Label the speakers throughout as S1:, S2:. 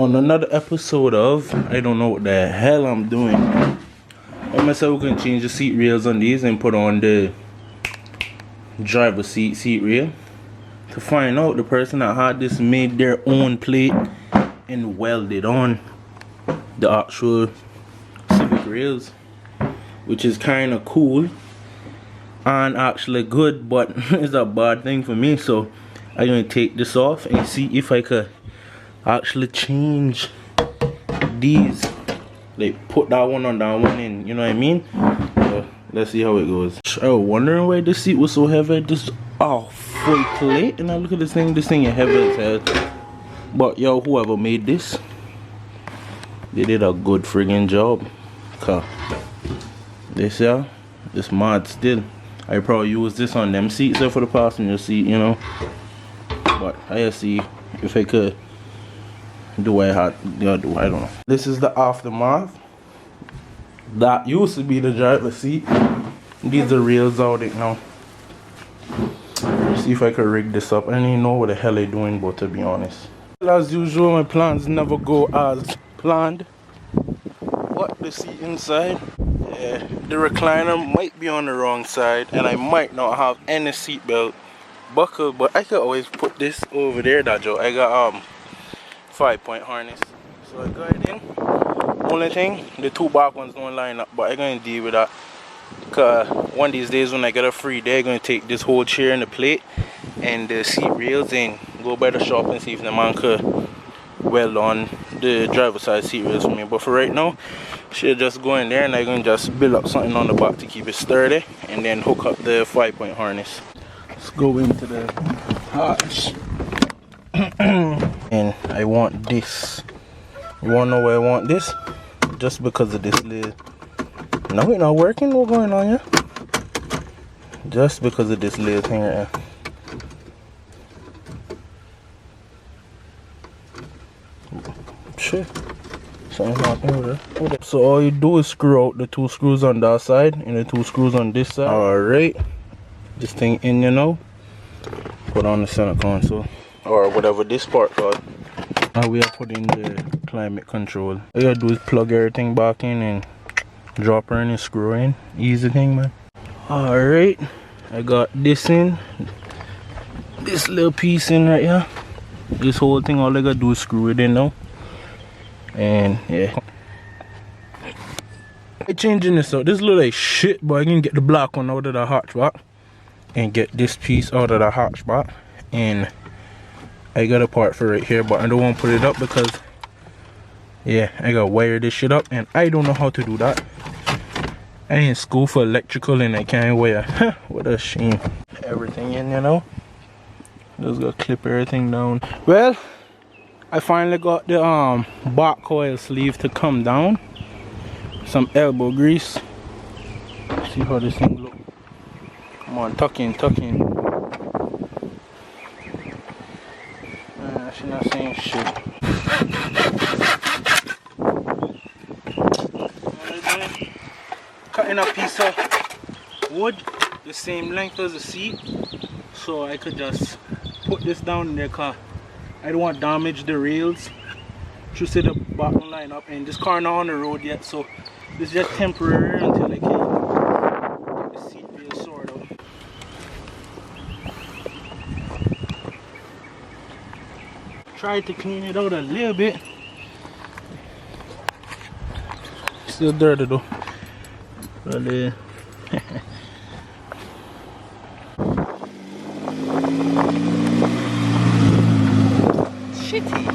S1: On another episode of I don't know what the hell I'm doing. I myself can change the seat rails on these and put on the driver seat rail. To find out, the person that had this made their own plate and welded on the actual Civic rails, which is kind of cool and actually good, but it's a bad thing for me. So I'm gonna take this off and see if I could actually change these, like put that one on that one in, you know what I mean? So let's see how it goes. I was wondering why this seat was so heavy. This full plate, and I look at this thing is heavy as hell. But yo, whoever made this, they did a good friggin' job. Cause this mod still, I probably use this on them seats there for the passenger seat, you know. But I see if I could do what I don't know. This is the aftermath. That used to be the driver's seat. These are rails out it now. See if I could rig this up. I don't even know what the hell I'm doing, but to be honest, as usual, my plans never go as planned. What, the seat inside? Yeah, the recliner might be on the wrong side, and I might not have any seat belt buckle, but I could always put this over there. That Joe, I got 5-point harness, so I got it in. Only thing, the two back ones don't line up, but I'm gonna deal with that. Cause one of these days when I get a free day, I'm gonna take this whole chair and the plate and the seat rails and go by the shop and see if the man could weld on the driver's side seat rails for me. But for right now, should just go in there and I'm gonna just build up something on the back to keep it sturdy, and then hook up the 5-point harness. Let's go into the hatch. And I want this. You wanna know why I want this? Just because of this little. No, it's not working. What's going on here? Just because of this little thing right here. Shit. Something's happening over there. So all you do is screw out the 2 screws on that side and the 2 screws on this side. Alright. This thing in, you know. Put on the center console. Or whatever this part called. Now we are putting the climate control. All you gotta do is plug everything back in and drop her in and screw in. Easy thing, man. Alright, I got this in. This little piece in right here. This whole thing, all I gotta do is screw it in now. And yeah, I'm changing this out. This look like shit, but I can get the black one out of the hatchback and get this piece out of the hatchback. And I got a part for right here, but I don't want to put it up because yeah, I gotta wire this shit up and I don't know how to do that. I ain't in school for electrical and I can't wire. What a shame. Everything in, you know. Just gotta clip everything down. Well, I finally got the back coil sleeve to come down. Some elbow grease. See how this thing look. Come on, tuck in. She's not saying shit. Cutting a piece of wood the same length as the seat, so I could just put this down in there because I don't want to damage the rails. Just set the bottom line up, and this car not on the road yet, so this is just temporary until I can get the seat rail sorted out. Tried to clean it out a little bit. Still dirty though. Really. Shitty.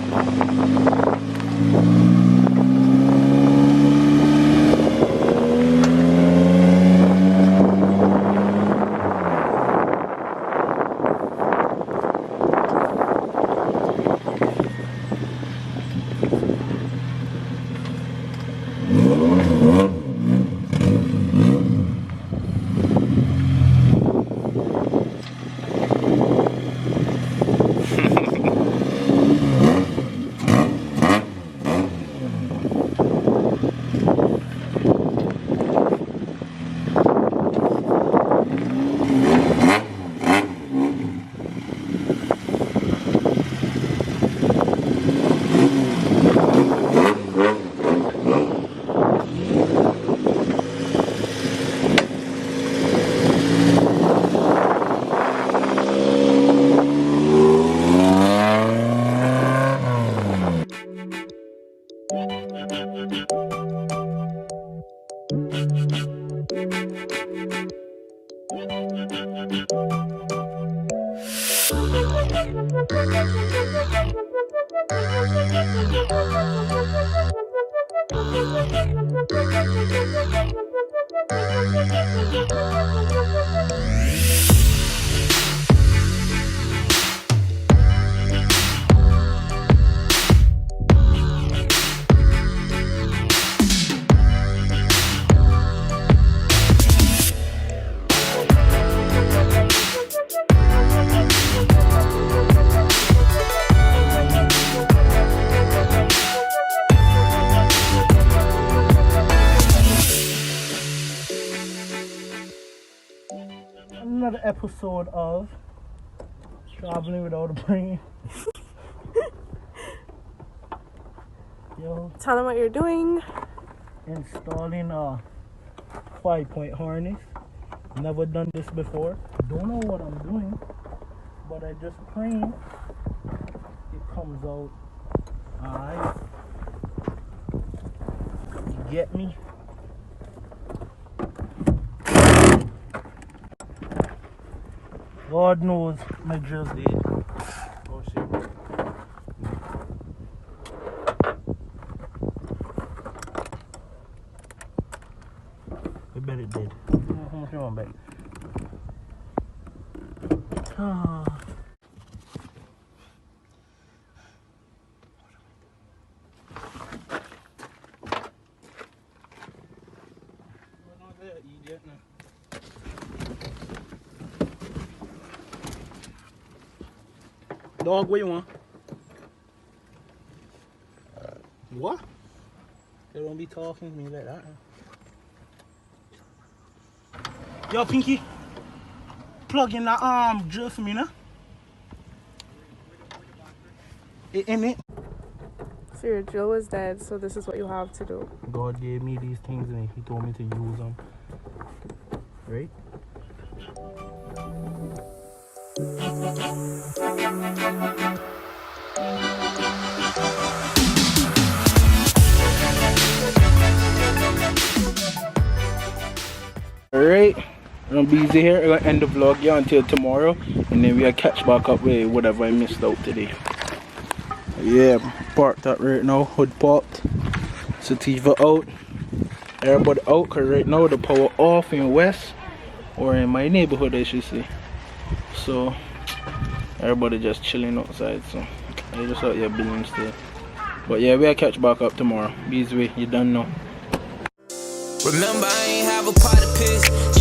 S2: Another episode of Traveling Without a Brain. Yo,
S3: Tell them what you're doing.
S2: installing a 5-point harness. Never done this before. Don't know what I'm doing, but I just praying it comes out alright. You get me? God knows my drill's dead. Oh shit. I bet it did. How much you want back? Dog, what you want? What? They don't be talking to me like that. Yo, Pinky, plug in the drill for me, now. It in it.
S3: So your drill was dead, so this is what you have to do.
S2: God gave me these things and he told me to use them. Right?
S1: Alright, I'm gonna be easy here. I'm gonna end the vlog here until tomorrow, and then we'll catch back up with whatever I missed out today. Yeah, parked up right now, hood popped, sativa out, everybody out, cause right now the power off in West, or in my neighborhood I should say. So everybody just chilling outside, so I just out here building still. But yeah, we'll catch back up tomorrow. Be easy, you done know.
S4: Remember, I ain't have a pot to piss.